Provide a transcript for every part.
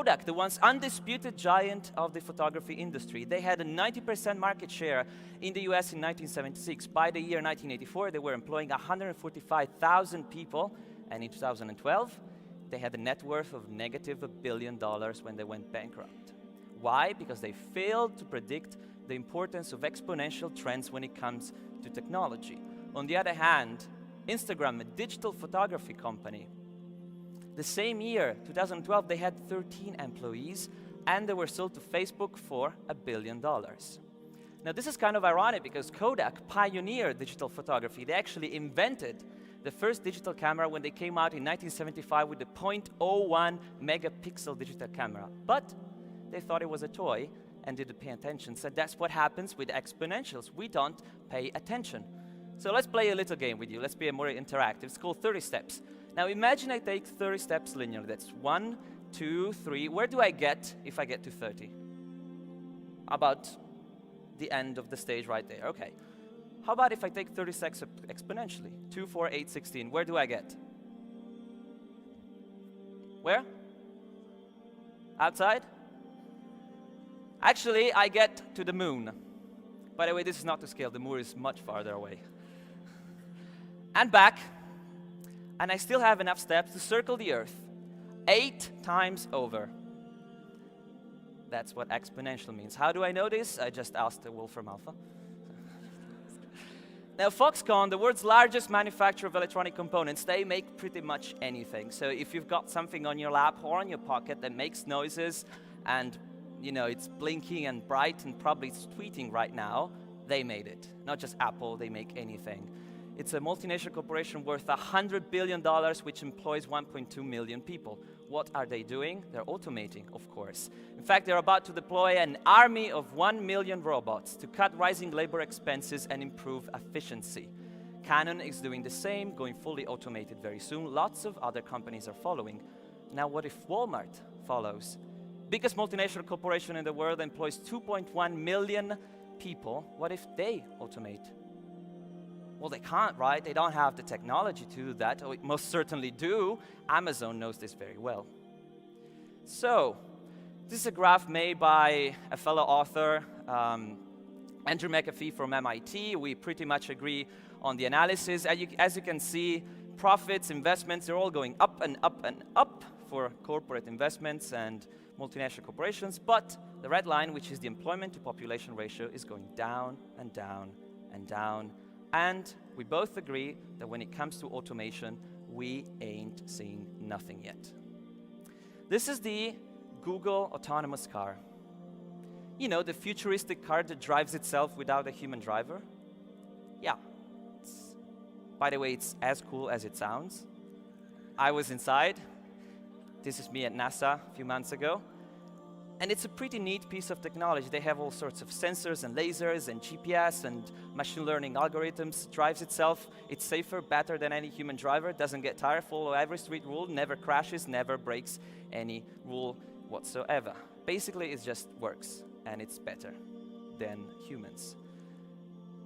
Kodak, the once undisputed giant of the photography industry, they had a 90% market share in the US in 1976. By the year 1984, they were employing 145,000 people, and in 2012, they had a net worth of negative $1 billion when they went bankrupt. Why? Because they failed to predict the importance of exponential trends when it comes to technology. On the other hand, Instagram, a digital photography company, the same year, 2012, they had 13 employees, and they were sold to Facebook for $1 billion. Now, this is kind of ironic because Kodak pioneered digital photography. They actually invented the first digital camera when they came out in 1975 with the 0.01 megapixel digital camera. But they thought it was a toy and didn't pay attention. So that's what happens with exponentials. We don't pay attention. So let's play a little game with you. Let's be more interactive. It's called 30 steps. Now imagine I take 30 steps linearly. That's 1, 2, 3. Where do I get if I get to 30? About the end of the stage right there. Okay. How about if I take 30 steps exponentially? 2, 4, 8, 16. Where do I get? Where? Outside? Actually, I get to the moon. By the way, this is not to scale. The moon is much farther away. And back. And I still have enough steps to circle the Earth 8 times over. That's what exponential means. How do I know this? I just asked Wolfram Alpha. Now, Foxconn, the world's largest manufacturer of electronic components, they make pretty much anything. So if you've got something on your lap or on your pocket that makes noises and it's blinking and bright and probably it's tweeting right now, they made it. Not just Apple, they make anything. It's a multinational corporation worth $100 billion, which employs 1.2 million people. What are they doing? They're automating, of course. In fact, they're about to deploy an army of 1 million robots to cut rising labor expenses and improve efficiency. Canon is doing the same, going fully automated very soon. Lots of other companies are following. Now, what if Walmart follows? Biggest multinational corporation in the world employs 2.1 million people. What if they automate? Well, they can't, right? They don't have the technology to do that. Oh, it most certainly do. Amazon knows this very well. So, this is a graph made by a fellow author, Andrew McAfee from MIT. We pretty much agree on the analysis. As you can see, profits, investments, they're all going up and up and up for corporate investments and multinational corporations. But the red line, which is the employment to population ratio, is going down and down and down. And we both agree that when it comes to automation, we ain't seeing nothing yet. This is the Google autonomous car. The futuristic car that drives itself without a human driver? Yeah. By the way, it's as cool as it sounds. I was inside. This is me at NASA a few months ago. And it's a pretty neat piece of technology. They have all sorts of sensors and lasers and GPS and machine learning algorithms. It drives itself. It's safer, better than any human driver. Doesn't get tired, follow every street rule, never crashes, never breaks any rule whatsoever. Basically, it just works, and it's better than humans.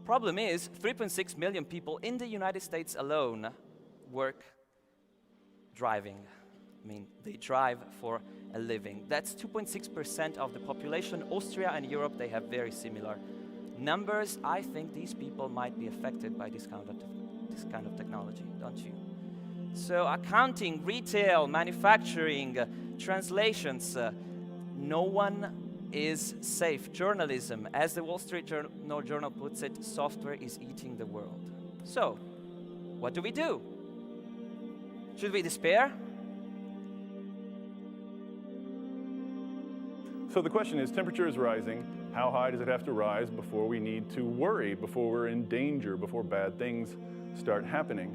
Problem is, 3.6 million people in the United States alone work driving. They drive for a living. That's 2.6% of the population. Austria and Europe, they have very similar numbers. I think these people might be affected by this kind of technology, don't you? So accounting, retail, manufacturing, translations, no one is safe. Journalism, as the Wall Street Journal puts it, software is eating the world. So, what do we do? Should we despair? So the question is, temperature is rising. How high does it have to rise before we need to worry, before we're in danger, before bad things start happening?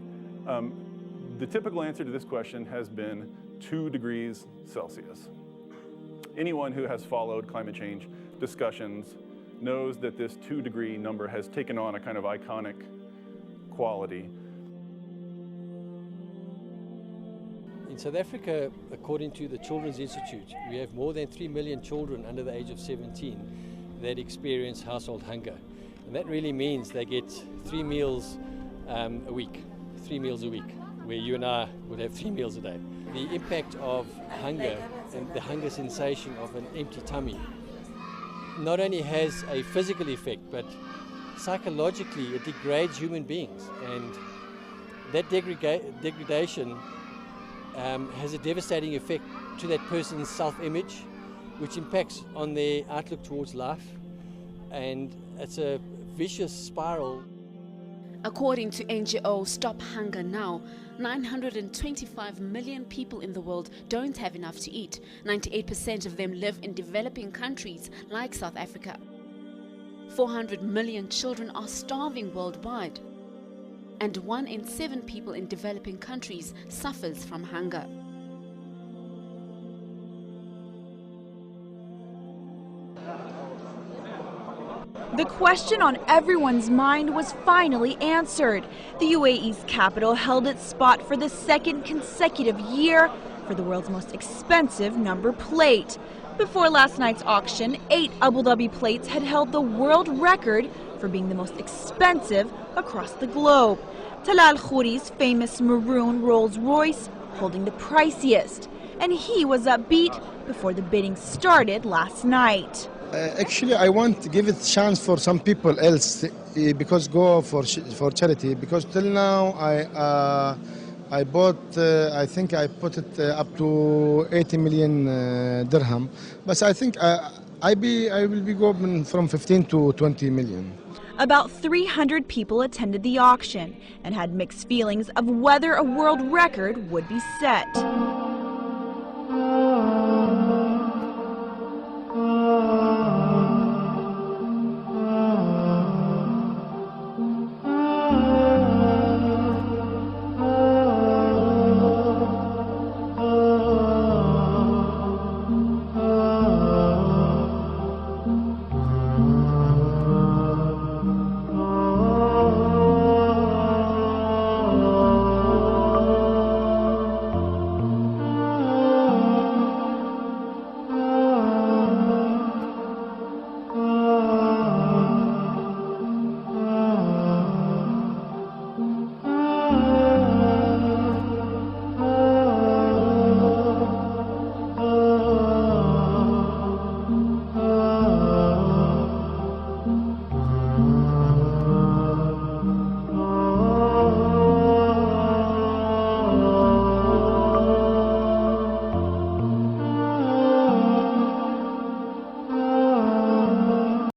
The typical answer to this question has been 2 degrees Celsius. Anyone who has followed climate change discussions knows that this 2-degree number has taken on a kind of iconic quality. In South Africa, according to the Children's Institute, we have more than 3 million children under the age of 17 that experience household hunger. And that really means they get 3 meals a week, 3 meals a week, where you and I would have 3 meals a day. The impact of hunger and the hunger sensation of an empty tummy not only has a physical effect, but psychologically it degrades human beings, and that degradation has a devastating effect to that person's self-image, which impacts on their outlook towards life, and it's a vicious spiral. According to NGO Stop Hunger Now, 925 million people in the world don't have enough to eat. 98% of them live in developing countries like South Africa. 400 million children are starving worldwide, and 1 in 7 people in developing countries suffers from hunger. The question on everyone's mind was finally answered. The UAE's capital held its spot for the second consecutive year for the world's most expensive number plate. Before last night's auction, 8 Abu Dhabi plates had held the world record for being the most expensive across the globe. Talal Khouri's famous maroon Rolls-Royce holding the priciest, and he was upbeat before the bidding started last night. Actually, I want to give it a chance for some people else because go for charity. Because till now, I bought. I think I put it up to 80 million dirham. But I think I will be going from 15 to 20 million. About 300 people attended the auction and had mixed feelings of whether a world record would be set.